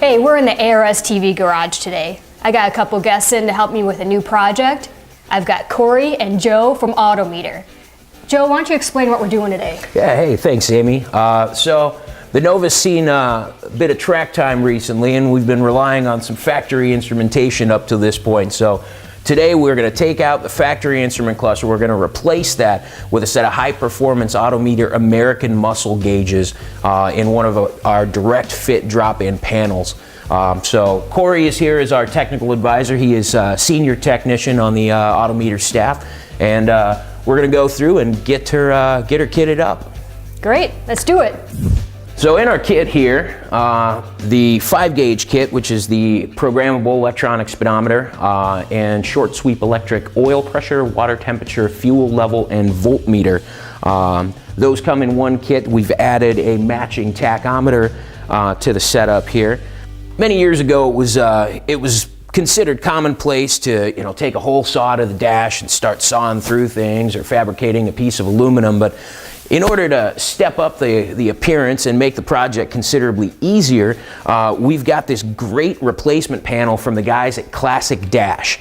Hey, we're in the ARS TV garage today. I got a couple guests in to help me with a new project. I've got Corey and Joe from Autometer. Joe, why don't you explain what we're doing today? Yeah, hey, thanks, Amy. So the Nova's seen a bit of track time recently, and we've been relying on some factory instrumentation up to this point. So today we're going to take out the factory instrument cluster. We're going to replace that with a set of high-performance Autometer American muscle gauges in one of our direct fit drop-in panels. So Corey is here as our technical advisor. He is a senior technician on the Autometer staff, and we're going to go through and get her kitted up. Great, let's do it. So in our kit here, the 5-gauge kit, which is the programmable electronic speedometer and short sweep electric oil pressure, water temperature, fuel level, and voltmeter. Those come in one kit. We've added a matching tachometer to the setup here. Many years ago, it was considered commonplace to take a hole saw to the dash and start sawing through things or fabricating a piece of aluminum. But in order to step up the appearance and make the project considerably easier, we've got this great replacement panel from the guys at Classic Dash.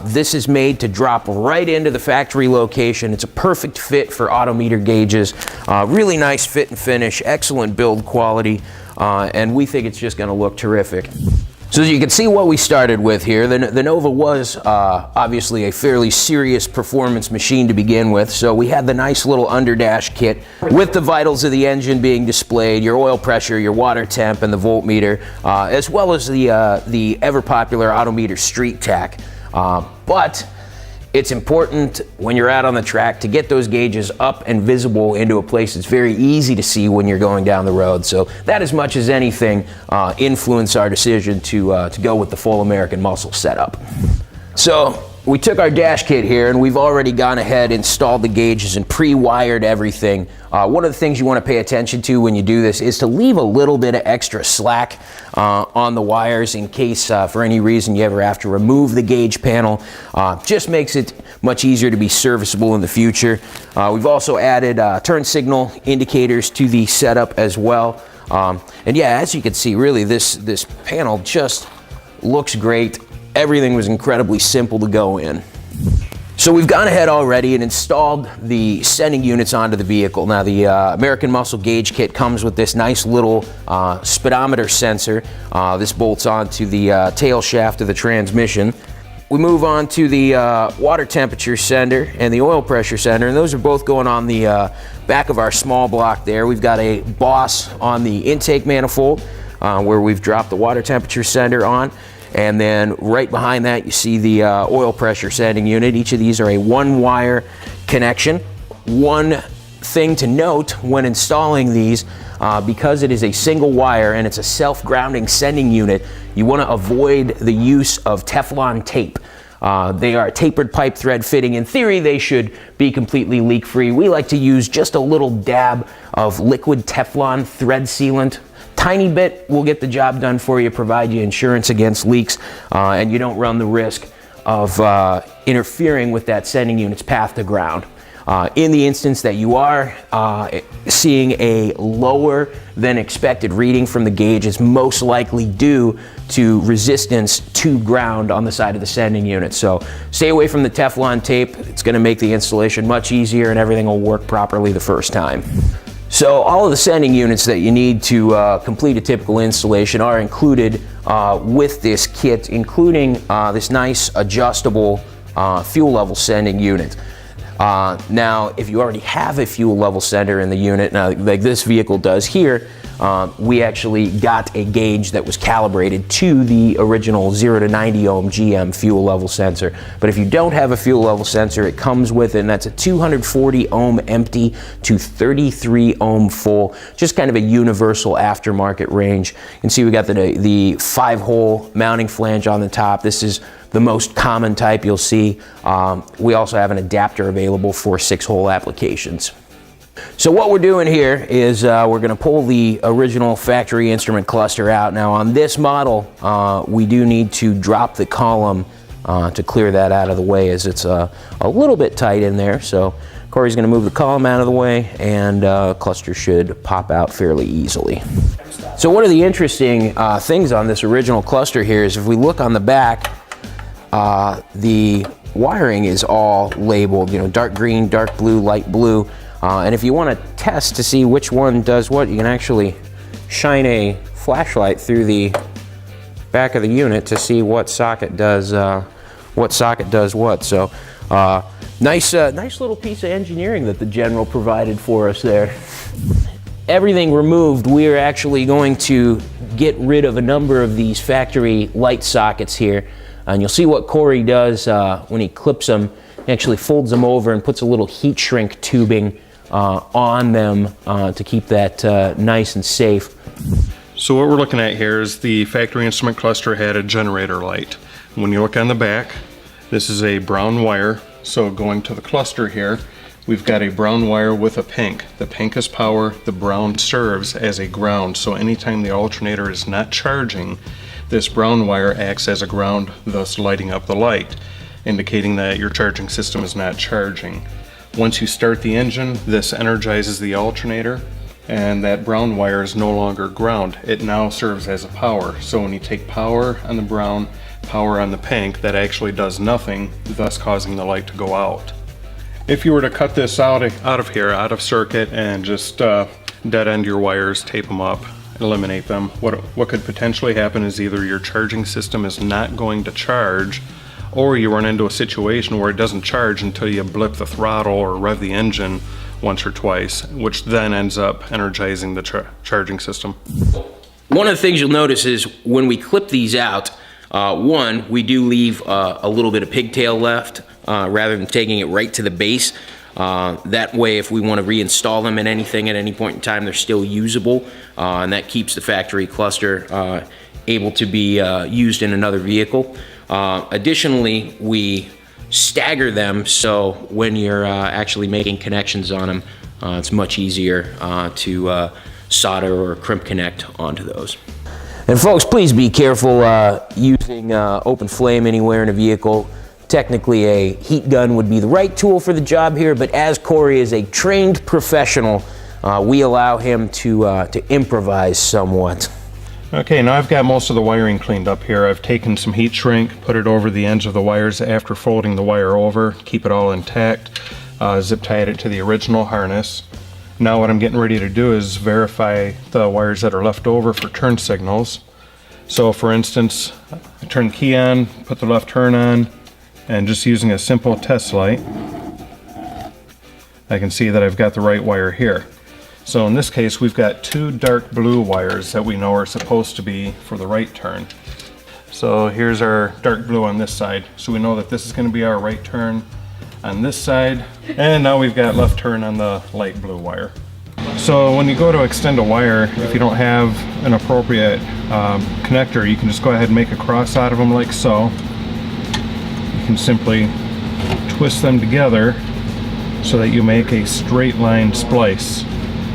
This is made to drop right into the factory location. It's a perfect fit for Autometer gauges. Really nice fit and finish, excellent build quality, and we think it's just going to look terrific. So as you can see what we started with here, the Nova was obviously a fairly serious performance machine to begin with. So we had the nice little underdash kit with the vitals of the engine being displayed, your oil pressure, your water temp, and the voltmeter, as well as the ever popular Autometer Street Tack. But it's important when you're out on the track to get those gauges up and visible into a place that's very easy to see when you're going down the road. So that, as much as anything, influenced our decision to go with the full American muscle setup. So we took our dash kit here, and we've already gone ahead, installed the gauges, and pre-wired everything. One of the things you want to pay attention to when you do this is to leave a little bit of extra slack on the wires in case for any reason you ever have to remove the gauge panel. Just makes it much easier to be serviceable in the future. We've also added turn signal indicators to the setup as well. And yeah, as you can see, really this panel just looks great. Everything was incredibly simple to go in. So we've gone ahead already and installed the sending units onto the vehicle. Now the American Muscle Gauge Kit comes with this nice little speedometer sensor. This bolts onto the tail shaft of the transmission. We move on to the water temperature sender and the oil pressure sender, and those are both going on the back of our small block there. We've got a boss on the intake manifold where we've dropped the water temperature sender on. And then right behind that, you see the oil pressure sending unit. Each of these are a one-wire connection. One thing to note when installing these, because it is a single wire and it's a self-grounding sending unit, you want to avoid the use of Teflon tape. They are a tapered pipe thread fitting. In theory, they should be completely leak-free. We like to use just a little dab of liquid Teflon thread sealant. Tiny bit will get the job done for you, provide you insurance against leaks, and you don't run the risk of interfering with that sending unit's path to ground. In the instance that you are seeing a lower than expected reading from the gauge, it's most likely due to resistance to ground on the side of the sending unit. So stay away from the Teflon tape. It's going to make the installation much easier and everything will work properly the first time. So all of the sending units that you need to complete a typical installation are included with this kit, including this nice adjustable fuel level sending unit. Now, if you already have a fuel level sender in the unit, now like this vehicle does here, we actually got a gauge that was calibrated to the original 0 to 90 ohm GM fuel level sensor. But if you don't have a fuel level sensor, it comes with it, and that's a 240 ohm empty to 33 ohm full, just kind of a universal aftermarket range. You can see we got the 5-hole mounting flange on the top. This is the most common type you'll see. We also have an adapter available for 6-hole applications. So what we're doing here is we're going to pull the original factory instrument cluster out. Now on this model, we do need to drop the column to clear that out of the way, as it's a little bit tight in there. So Corey's going to move the column out of the way, and cluster should pop out fairly easily. So one of the interesting things on this original cluster here is if we look on the back, the wiring is all labeled, you know, dark green, dark blue, light blue. And if you want to test to see which one does what, you can actually shine a flashlight through the back of the unit to see what socket does what. So nice little piece of engineering that the General provided for us there. Everything removed, we are actually going to get rid of a number of these factory light sockets here. And you'll see what Corey does when he clips them. He actually folds them over and puts a little heat shrink tubing on them to keep that nice and safe. So what we're looking at here is the factory instrument cluster had a generator light. When you look on the back, this is a brown wire. So going to the cluster here, we've got a brown wire with a pink. The pink is power, the brown serves as a ground. So anytime the alternator is not charging, this brown wire acts as a ground, thus lighting up the light, indicating that your charging system is not charging. Once you start the engine, this energizes the alternator, and that brown wire is no longer ground. It now serves as a power. So when you take power on the brown, power on the pink, that actually does nothing, thus causing the light to go out. If you were to cut this out of circuit, and just dead end your wires, tape them up, eliminate them, what could potentially happen is either your charging system is not going to charge, or you run into a situation where it doesn't charge until you blip the throttle or rev the engine once or twice, which then ends up energizing the charging system. One of the things you'll notice is when we clip these out, one, we do leave a little bit of pigtail left rather than taking it right to the base. That way, if we want to reinstall them in anything at any point in time, they're still usable, and that keeps the factory cluster able to be used in another vehicle. Additionally, we stagger them, so when you're actually making connections on them, it's much easier to solder or crimp connect onto those. And folks, please be careful using open flame anywhere in a vehicle. Technically, a heat gun would be the right tool for the job here, but as Corey is a trained professional, we allow him to improvise somewhat. Okay, now I've got most of the wiring cleaned up here. I've taken some heat shrink, put it over the ends of the wires after folding the wire over, keep it all intact, zip tied it to the original harness. Now what I'm getting ready to do is verify the wires that are left over for turn signals. So for instance, I turn the key on, put the left turn on, and just using a simple test light, I can see that I've got the right wire here. So in this case, we've got two dark blue wires that we know are supposed to be for the right turn. So here's our dark blue on this side. So we know that this is going to be our right turn on this side. And now we've got left turn on the light blue wire. So when you go to extend a wire, if you don't have an appropriate connector, you can just go ahead and make a cross out of them like so. You can simply twist them together so that you make a straight line splice.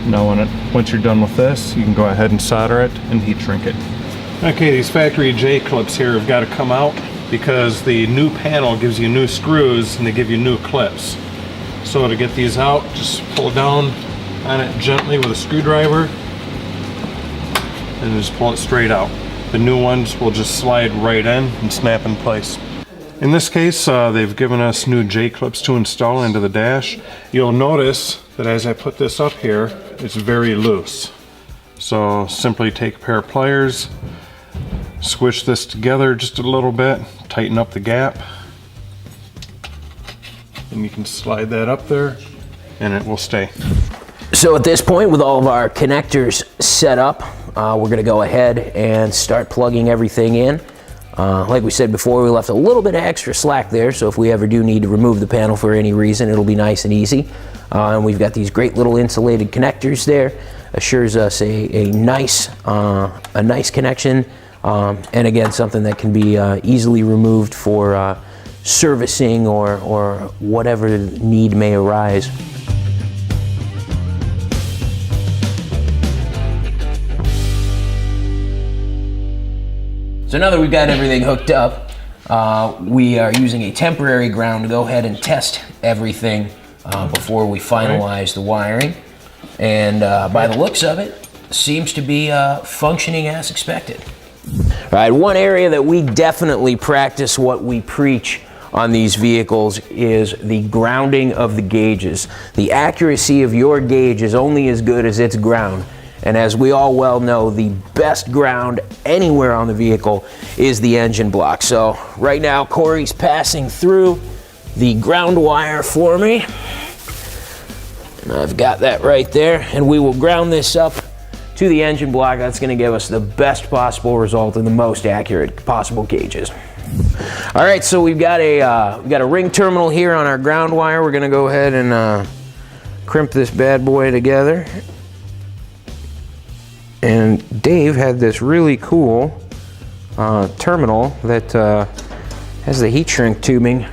Now once you're done with this, you can go ahead and solder it and heat shrink it. Okay, these factory J clips here have got to come out because the new panel gives you new screws and they give you new clips. So to get these out, just pull down on it gently with a screwdriver and just pull it straight out. The new ones will just slide right in and snap in place. In this case, they've given us new J clips to install into the dash. You'll notice that as I put this up here, it's very loose. So simply take a pair of pliers, squish this together just a little bit, tighten up the gap, and you can slide that up there and it will stay. So at this point, with all of our connectors set up, we're going to go ahead and start plugging everything in. Like we said before, we left a little bit of extra slack there, so if we ever do need to remove the panel for any reason, it'll be nice and easy. And we've got these great little insulated connectors there. Assures us a nice connection, and again, something that can be easily removed for servicing or whatever need may arise. So now that we've got everything hooked up, we are using a temporary ground to go ahead and test everything before we finalize the wiring. And by the looks of it, seems to be functioning as expected. All right, one area that we definitely practice what we preach on these vehicles is the grounding of the gauges. The accuracy of your gauge is only as good as its ground. And as we all well know, the best ground anywhere on the vehicle is the engine block. So right now, Corey's passing through the ground wire for me. And I've got that right there, and we will ground this up to the engine block. That's going to give us the best possible result and the most accurate possible gauges. All right, so we've got a ring terminal here on our ground wire. We're going to go ahead and crimp this bad boy together. And Dave had this really cool terminal that has the heat shrink tubing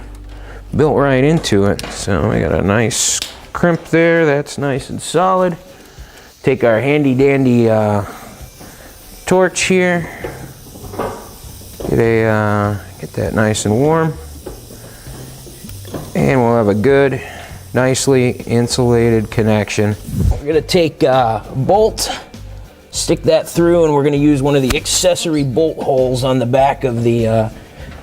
built right into it. So we got a nice crimp there. That's nice and solid. Take our handy dandy torch here. Get that nice and warm. And we'll have a good, nicely insulated connection. We're gonna take a bolt, stick that through, and we're gonna use one of the accessory bolt holes on the back of the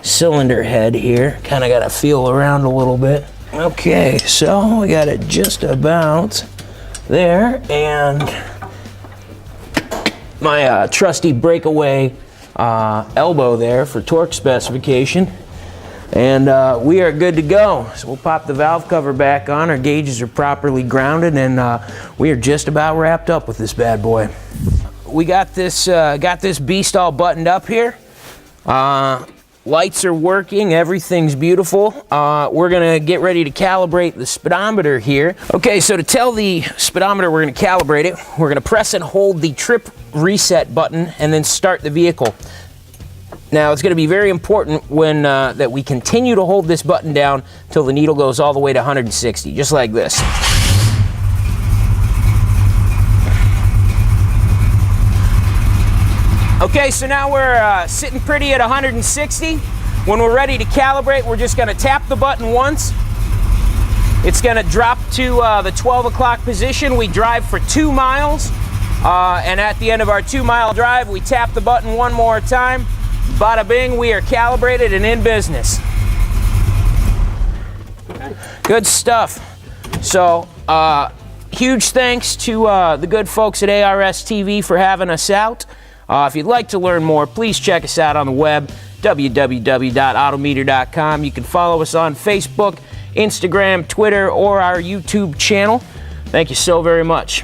cylinder head here. Kind of gotta feel around a little bit. Okay, so we got it just about there, and my trusty breakaway elbow there for torque specification, and we are good to go. So we'll pop the valve cover back on. Our gauges are properly grounded, and we are just about wrapped up with this bad boy. We got this beast all buttoned up here. Lights are working, everything's beautiful. We're gonna get ready to calibrate the speedometer here. Okay, so to tell the speedometer we're gonna calibrate it, we're gonna press and hold the trip reset button and then start the vehicle. Now, it's gonna be very important when that we continue to hold this button down till the needle goes all the way to 160, just like this. Okay, so now we're sitting pretty at 160. When we're ready to calibrate, we're just gonna tap the button once. It's gonna drop to the 12 o'clock position. We drive for 2 miles, and at the end of our 2-mile drive, we tap the button one more time. Bada bing, we are calibrated and in business. Good stuff. So, huge thanks to the good folks at ARS TV for having us out. If you'd like to learn more, please check us out on the web, www.autometer.com. You can follow us on Facebook, Instagram, Twitter, or our YouTube channel. Thank you so very much.